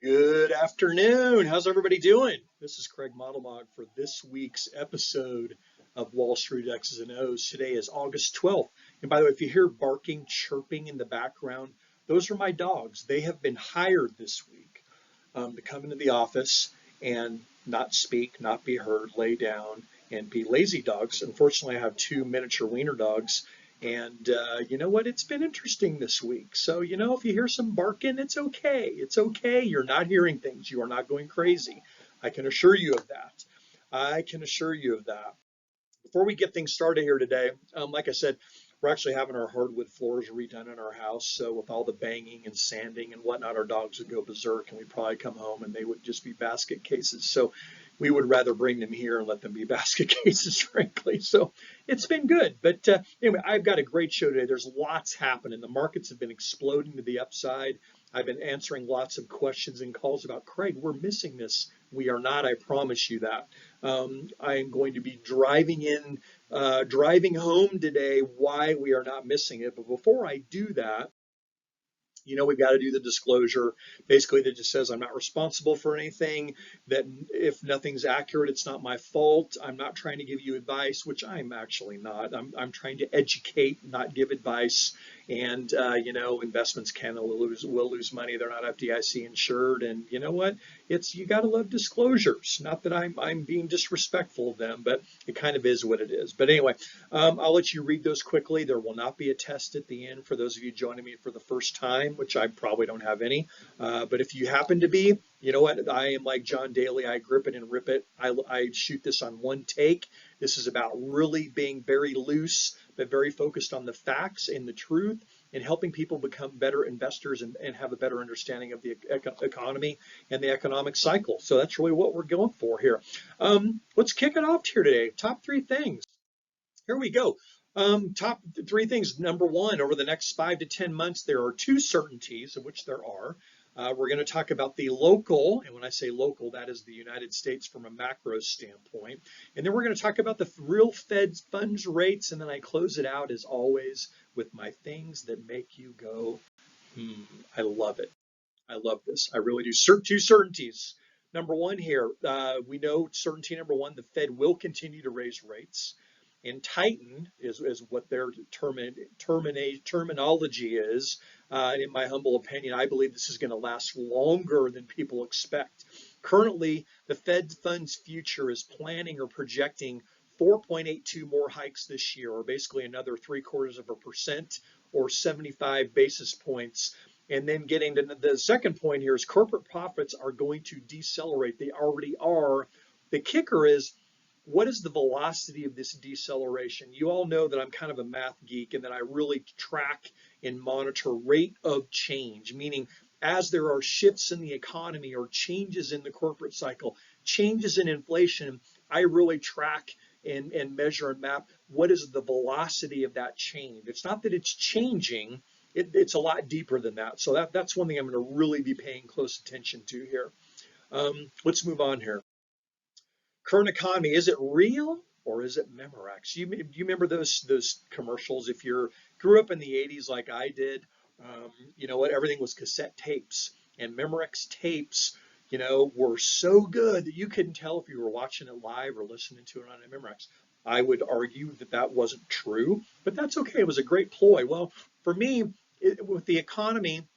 Good afternoon. How's everybody doing? This is Craig Modelmog for this week's episode of Wall Street X's and O's. Today is August 12th. And by the way, if you hear barking, chirping in the background, those are my dogs. They have been hired this week to come into the office and not speak, not be heard, lay down, and be lazy dogs. Unfortunately, I have two miniature wiener dogs. And you know what? It's been interesting this week. So, if you hear some barking, it's okay. It's okay. You're not hearing things. You are not going crazy. I can assure you of that. I can assure you of that. Before we get things started here today, like I said, we're actually having our hardwood floors redone in our house. So with all the banging and sanding and whatnot, our dogs would go berserk and we'd probably come home and they would just be basket cases. So we would rather bring them here and let them be basket cases, frankly. So it's been good. But anyway, I've got a great show today. There's lots happening. The markets have been exploding to the upside. I've been answering lots of questions and calls about, Craig, we're missing this. We are not, I promise you that. I am going to be driving home today why we are not missing it. But before I do that, we've got to do the disclosure, basically that just says I'm not responsible for anything, that if nothing's accurate, it's not my fault. I'm not trying to give you advice, which I'm actually not. I'm trying to educate, not give advice. And, investments will lose money. They're not FDIC insured. And you know what? You got to love disclosures. Not that I'm being disrespectful of them, but it kind of is what it is. But anyway, I'll let you read those quickly. There will not be a test at the end for those of you joining me for the first time, which I probably don't have any. But if you happen to be, you know what? I am like John Daly. I grip it and rip it. I shoot this on one take. This is about really being very loose, but very focused on the facts and the truth and helping people become better investors and have a better understanding of the economy and the economic cycle. So that's really what we're going for here. Let's kick it off here today. Top three things. Here we go. Top three things. Number one, over the next 5 to 10 months, there are two certainties, of which there are. We're going to talk about the local, and when I say local, that is the United States from a macro standpoint. And then we're going to talk about the real Fed funds rates, and then I close it out, as always, with my things that make you go, I love it. I love this. I really do. Two certainties. Number one here, we know certainty number one, the Fed will continue to raise rates. And tighten is what their terminology is. In my humble opinion, I believe this is going to last longer than people expect. Currently, the Fed funds future is planning or projecting 4.82 more hikes this year, or basically another 0.75% or 75 basis points. And then getting to the second point here is corporate profits are going to decelerate. They already are. The kicker is, what is the velocity of this deceleration? You all know that I'm kind of a math geek and that I really track and monitor rate of change, meaning as there are shifts in the economy or changes in the corporate cycle, changes in inflation, I really track and measure and map what is the velocity of that change. It's not that it's changing, it's a lot deeper than that. So that's one thing I'm going to really be paying close attention to here. Let's move on here. Current economy, is it real or is it Memorex? You remember those commercials? If you grew up in the 80s like I did, you know what? Everything was cassette tapes, and Memorex tapes, were so good that you couldn't tell if you were watching it live or listening to it on a Memorex. I would argue that wasn't true, but that's okay. It was a great ploy. Well, for me, with the economy,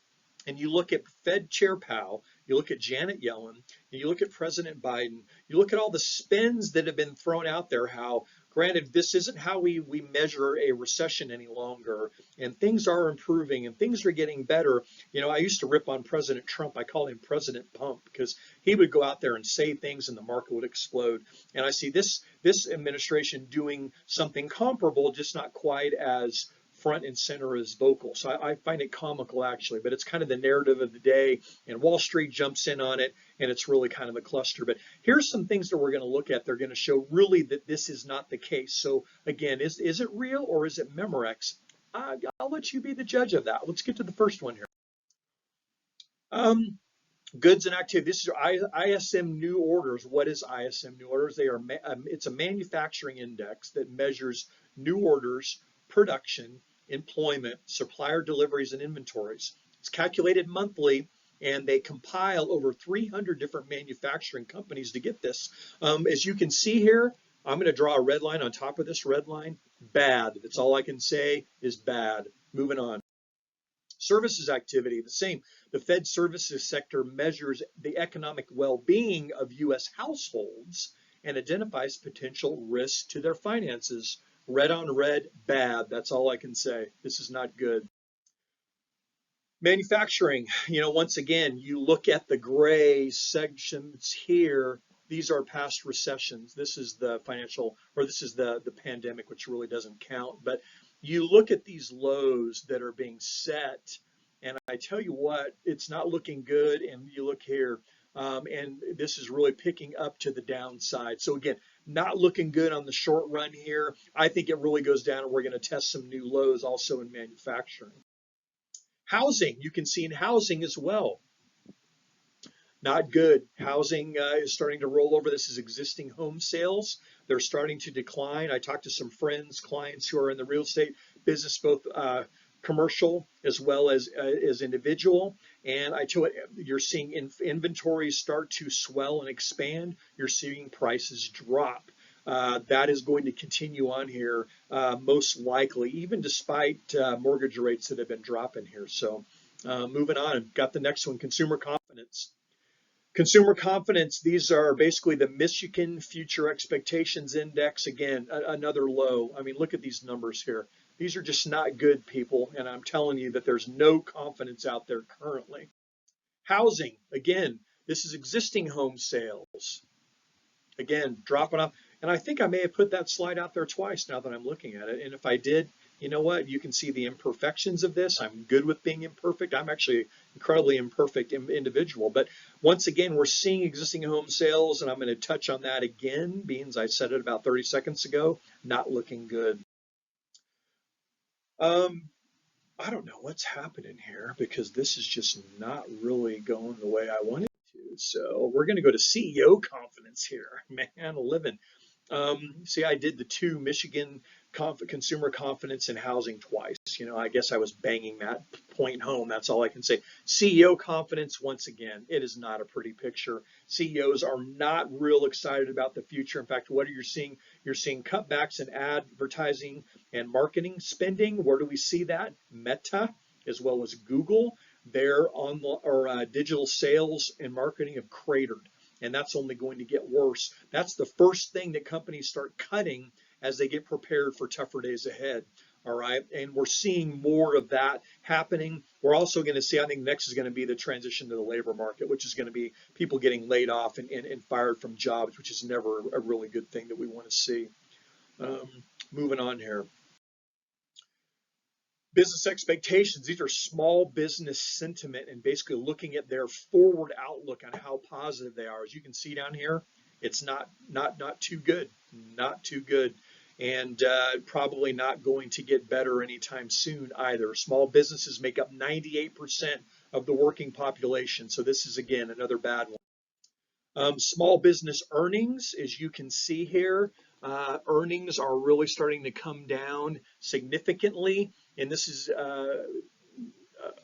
and you look at Fed Chair Powell, you look at Janet Yellen, and you look at President Biden, you look at all the spins that have been thrown out there, how, granted, this isn't how we measure a recession any longer, and things are improving and things are getting better. I used to rip on President Trump. I call him President Pump because he would go out there and say things and the market would explode. And I see this administration doing something comparable, just not quite as front and center as vocal. So I find it comical, actually, but it's kind of the narrative of the day, and Wall Street jumps in on it, and it's really kind of a cluster. But here's some things that we're going to look at. They're going to show really that this is not the case. So again, is it real or is it Memorex? I'll let you be the judge of that. Let's get to the first one here. Goods and activity. This is ISM New Orders. What is ISM New Orders? It's a manufacturing index that measures new orders, production, employment, supplier deliveries, and inventories. It's calculated monthly, And they compile over 300 different manufacturing companies to get this. As you can see here, I'm going to draw a red line on top of this red line. Bad. That's all I can say is bad. Moving on. Services activity, the same. The Fed services sector measures the economic well-being of U.S. households and identifies potential risks to their finances. Red on red, bad. That's all I can say. This is not good. Manufacturing, once again, you look at the gray sections here. These are past recessions. This is the financial, or this is the pandemic, which really doesn't count. But you look at these lows that are being set, and I tell you what, it's not looking good. And you look here, and this is really picking up to the downside. So again, not looking good on the short run here. I think it really goes down, and we're going to test some new lows also in manufacturing. Housing, you can see in housing as well. Not good. Housing is starting to roll over. This is existing home sales. They're starting to decline. I talked to some friends, clients who are in the real estate business, both commercial as well as individual. And I tell you, you're seeing inventories start to swell and expand. You're seeing prices drop. That is going to continue on here, most likely, even despite mortgage rates that have been dropping here. So moving on, I've got the next one, consumer confidence. Consumer confidence, these are basically the Michigan Future Expectations Index. Again, another low. I mean, look at these numbers here. These are just not good, people. And I'm telling you that there's no confidence out there currently. Housing, again, this is existing home sales. Again, dropping off. And I think I may have put that slide out there twice now that I'm looking at it. And if I did, you know what? You can see the imperfections of this. I'm good with being imperfect. I'm actually an incredibly imperfect individual. But once again, we're seeing existing home sales, and I'm going to touch on that again, being I said it about 30 seconds ago, not looking good. I don't know what's happening here because this is just not really going the way I wanted to. So we're going to go to CEO confidence here. Man, living. See, I did the two Michigan consumer confidence and housing twice. I guess I was banging that point home. That's all I can say. CEO confidence, once again, it is not a pretty picture. CEOs are not real excited about the future. In fact, what are you seeing? You're seeing cutbacks in advertising and marketing spending. Where do we see that? Meta, as well as Google, their digital sales and marketing have cratered. And that's only going to get worse. That's the first thing that companies start cutting as they get prepared for tougher days ahead. All right. And we're seeing more of that happening. We're also going to see, I think next is going to be the transition to the labor market, which is going to be people getting laid off and fired from jobs, which is never a really good thing that we want to see. Moving on here. Business expectations, these are small business sentiment and basically looking at their forward outlook on how positive they are. As you can see down here, it's not too good, not too good, and probably not going to get better anytime soon either. Small businesses make up 98% of the working population, so this is again another bad one. Small business earnings, as you can see here, earnings are really starting to come down significantly. And this is,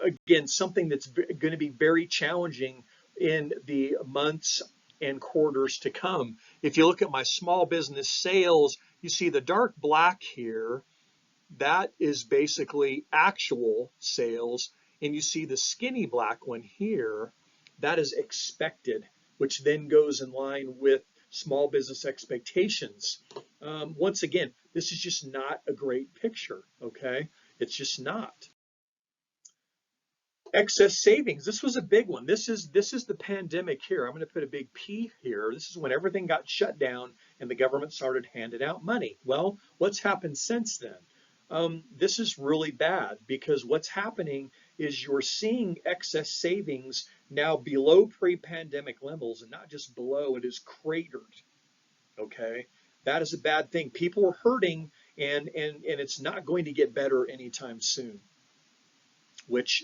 again, something that's going to be very challenging in the months and quarters to come. If you look at my small business sales, you see the dark black here. That is basically actual sales. And you see the skinny black one here. That is expected, which then goes in line with small business expectations. Once again, this is just not a great picture, okay? It's just not. Excess savings. This was a big one. This is the pandemic here. I'm going to put a big P here. This is when everything got shut down and the government started handing out money. Well, what's happened since then? This is really bad because what's happening is you're seeing excess savings now below pre-pandemic levels, and not just below, it is cratered. Okay, that is a bad thing. People are hurting, and it's not going to get better anytime soon. Which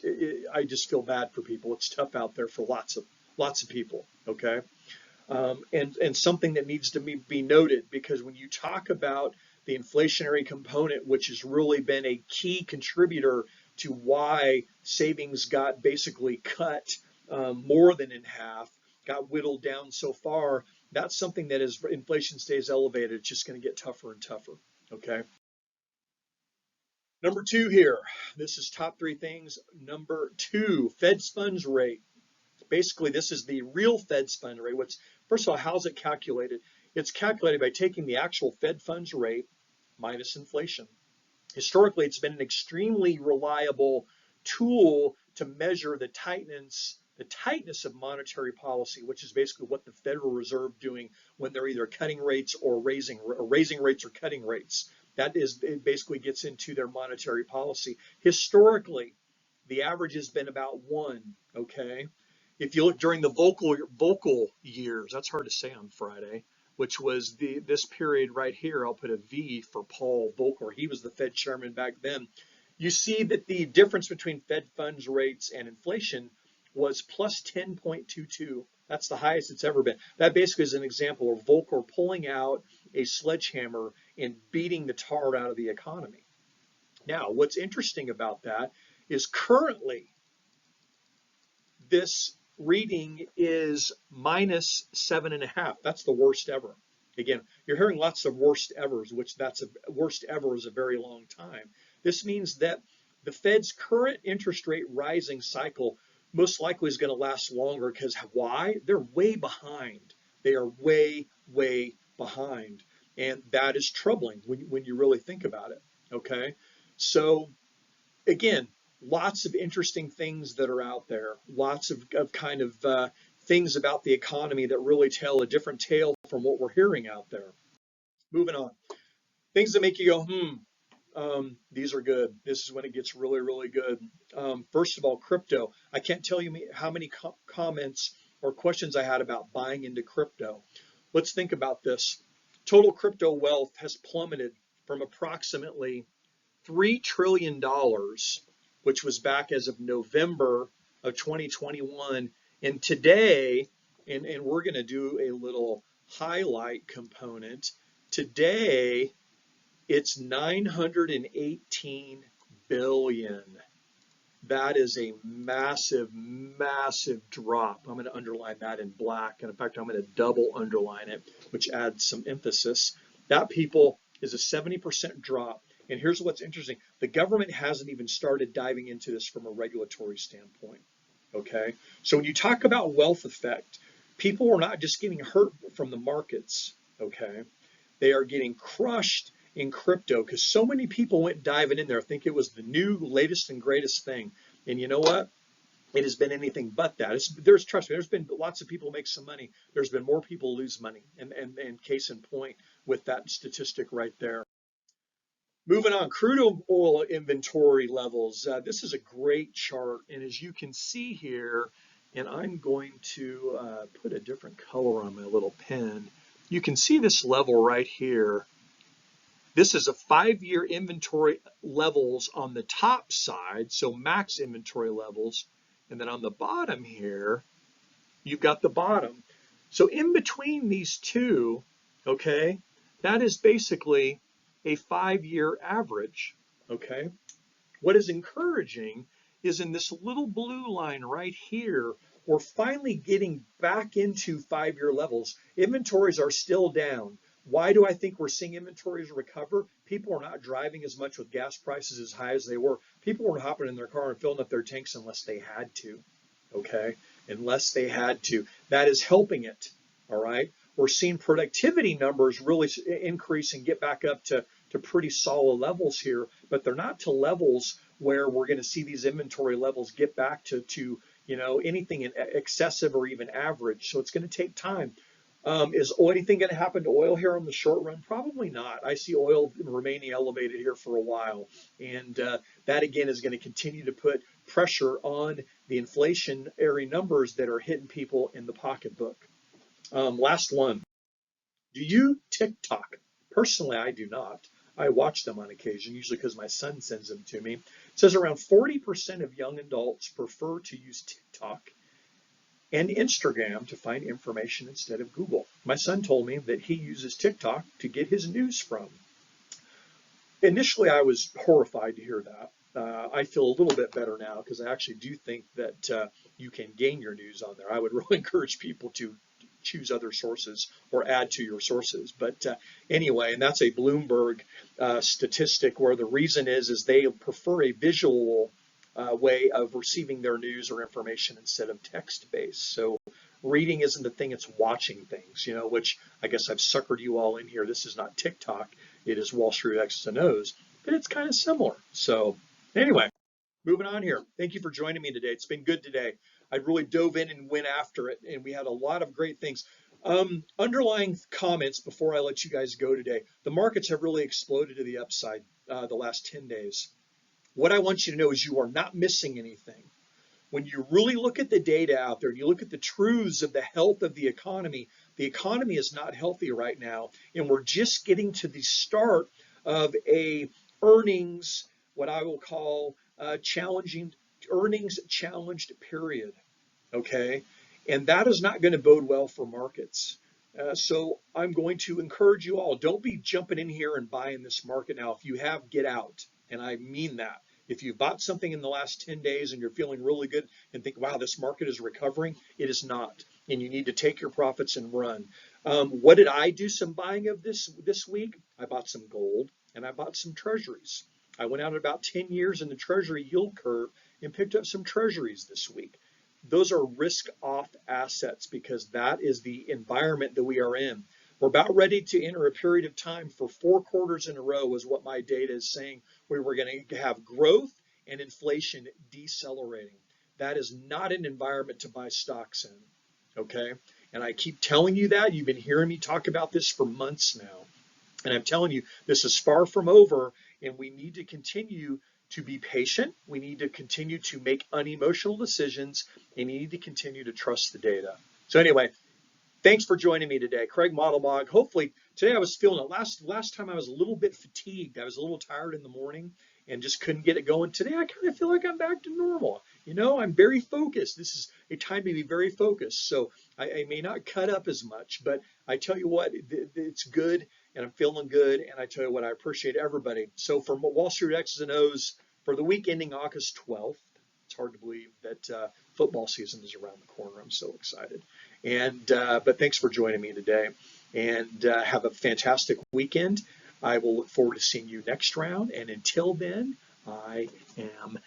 I just feel bad for people. It's tough out there for lots of people. Okay, and something that needs to be noted, because when you talk about the inflationary component, which has really been a key contributor to why savings got basically cut more than in half, got whittled down so far. That's something that as inflation stays elevated, it's just going to get tougher and tougher. Okay. Number two here, this is top three things. Number two, Fed's funds rate. Basically, this is the real Fed's fund rate. First of all, how's it calculated? It's calculated by taking the actual Fed funds rate minus inflation. Historically, it's been an extremely reliable tool to measure the tightness of monetary policy, which is basically what the Federal Reserve doing when they're either cutting rates or raising rates or cutting rates. It basically gets into their monetary policy. Historically, the average has been about 1, okay? If you look during the vocal years, that's hard to say on Friday, which was this period right here. I'll put a V for Paul Volcker. He was the Fed chairman back then. You see that the difference between Fed funds rates and inflation was plus 10.22. That's the highest it's ever been. That basically is an example of Volcker pulling out a sledgehammer and beating the tar out of the economy. Now, what's interesting about that is currently this reading is minus 7.5. That's the worst ever. Again, you're hearing lots of worst evers, which worst ever is a very long time. This means that the Fed's current interest rate rising cycle most likely is going to last longer because why? They're way behind. They are way, way behind. And that is troubling when you really think about it. Okay. So again, lots of interesting things that are out there, lots of things about the economy that really tell a different tale from what we're hearing out there. Moving on. Things that make you go, these are good. This is when it gets really, really good. First of all, crypto. I can't tell you how many comments or questions I had about buying into crypto. Let's think about this. Total crypto wealth has plummeted from approximately $3 trillion, which was back as of November of 2021. And today, and we're going to do a little highlight component. Today, it's 918 billion. That is a massive, massive drop. I'm going to underline that in black. And in fact, I'm going to double underline it, which adds some emphasis. That, people, is a 70% drop. And here's what's interesting. The government hasn't even started diving into this from a regulatory standpoint. Okay. So when you talk about wealth effect, people are not just getting hurt from the markets. Okay. They are getting crushed in crypto because so many people went diving in there. I think it was the new, latest and greatest thing. And you know what? It has been anything but that. Trust me, there's been lots of people make some money. There's been more people lose money. And case in point with that statistic right there. Moving on, crude oil inventory levels. This is a great chart. And as you can see here, and I'm going to put a different color on my little pen. You can see this level right here. This is a 5-year inventory levels on the top side, so max inventory levels. And then on the bottom here, you've got the bottom. So in between these two, okay, that is basically a 5-year average, okay? What is encouraging is in this little blue line right here, we're finally getting back into 5-year levels. Inventories are still down. Why do I think we're seeing inventories recover? People are not driving as much with gas prices as high as they were. People weren't hopping in their car and filling up their tanks unless they had to, okay? Unless they had to. That is helping it, all right? We're seeing productivity numbers really increase and get back up to pretty solid levels here, but they're not to levels where we're going to see these inventory levels get back to anything in excessive or even average. So it's going to take time. Is anything going to happen to oil here in the short run? Probably not. I see oil remaining elevated here for a while. And that, again, is going to continue to put pressure on the inflationary numbers that are hitting people in the pocketbook. Last one. Do you TikTok? Personally, I do not. I watch them on occasion, usually because my son sends them to me. It says around 40% of young adults prefer to use TikTok and Instagram to find information instead of Google. My son told me that he uses TikTok to get his news from. Initially, I was horrified to hear that. I feel a little bit better now because I actually do think that you can gain your news on there. I would really encourage people to choose other sources or add to your sources. But anyway, and that's a Bloomberg statistic where the reason is they prefer a visual way of receiving their news or information instead of text-based. So reading isn't the thing, it's watching things, which I guess I've suckered you all in here. This is not TikTok, it is Wall Street X's and O's, but it's kind of similar. So anyway, moving on here. Thank you for joining me today. It's been good today. I really dove in and went after it, and we had a lot of great things. Underlying comments before I let you guys go today. The markets have really exploded to the upside the last 10 days. What I want you to know is you are not missing anything. When you really look at the data out there and you look at the truths of the health of the economy is not healthy right now, and we're just getting to the start of a earnings, what I will call challenging earnings challenged period. Okay, and that is not going to bode well for markets. So I'm going to encourage you all, don't be jumping in here and buying this market now. If you have, get out, and I mean that. If you bought something in the last 10 days and you're feeling really good and think, wow, this market is recovering, it is not. And you need to take your profits and run. What did I do some buying of this week? I bought some gold and I bought some treasuries. I went out about 10 years in the treasury yield curve and picked up some treasuries this week. Those are risk off assets because that is the environment that we are in. We're about ready to enter a period of time for 4 quarters in a row is what my data is saying, where we're going to have growth and inflation decelerating. That is not an environment to buy stocks in, okay? And I keep telling you that. You've been hearing me talk about this for months now. And I'm telling you, this is far from over, and we need to continue to be patient. We need to continue to make unemotional decisions, and you need to continue to trust the data. So anyway, thanks for joining me today. Craig Modelmog. Hopefully, today I was feeling it. Last time I was a little bit fatigued. I was a little tired in the morning and just couldn't get it going. Today I kind of feel like I'm back to normal. I'm very focused. This is a time to be very focused. So I may not cut up as much, but I tell you what, it's good and I'm feeling good. And I tell you what, I appreciate everybody. So for Wall Street X's and O's for the week ending August 12th, it's hard to believe that football season is around the corner. I'm so excited. But thanks for joining me today, and have a fantastic weekend. I will look forward to seeing you next round. And until then, I am